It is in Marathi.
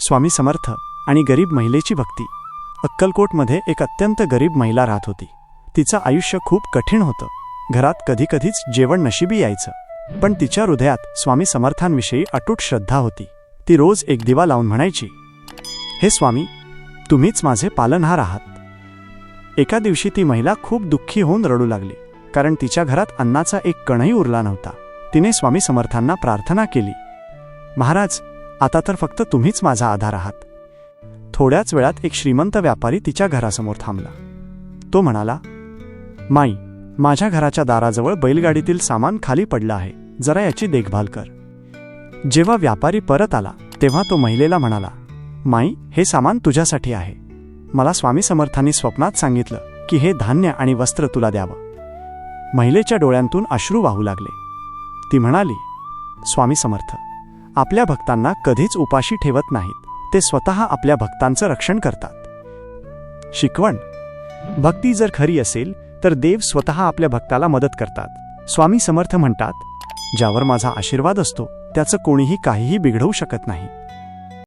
स्वामी समर्थ आणि गरीब महिलेची भक्ती. अक्कलकोटमध्ये एक अत्यंत गरीब महिला राहत होती. तिचं आयुष्य खूप कठीण होतं. घरात कधीकधीच जेवण नशिबी यायचं, पण तिच्या हृदयात स्वामी समर्थांविषयी अटूट श्रद्धा होती. ती रोज एक दिवा लावून म्हणायची, हे स्वामी, तुम्हीच माझे पालनहार आहात. एका दिवशी ती महिला खूप दुःखी होऊन रडू लागली, कारण तिच्या घरात अन्नाचा एक कणही उरला नव्हता. तिने स्वामी समर्थांना प्रार्थना केली, महाराज, आता तर फक्त तुम्हीच माझा आधार आहात. थोड्याच वेळात एक श्रीमंत व्यापारी तिच्या घरासमोर थांबला. तो म्हणाला, माई, माझ्या घराच्या दाराजवळ बैलगाडीतील सामान खाली पडलं आहे, जरा याची देखभाल कर. जेव्हा व्यापारी परत आला तेव्हा तो महिलेला म्हणाला, माई, हे सामान तुझ्यासाठी आहे. मला स्वामी समर्थांनी स्वप्नात सांगितलं की हे धान्य आणि वस्त्र तुला द्यावं. महिलेच्या डोळ्यांतून अश्रू वाहू लागले. ती म्हणाली, स्वामी समर्थ आपल्या भक्तांना कधीच उपाशी ठेवत नाहीत. ते स्वतः आपल्या भक्तांचं रक्षण करतात. शिकवण: भक्ती जर खरी असेल तर देव स्वतः आपल्या भक्ताला मदत करतात. स्वामी समर्थ म्हणतात, ज्यावर माझा आशीर्वाद असतो त्याचं कोणीही काहीही बिघडवू शकत नाही.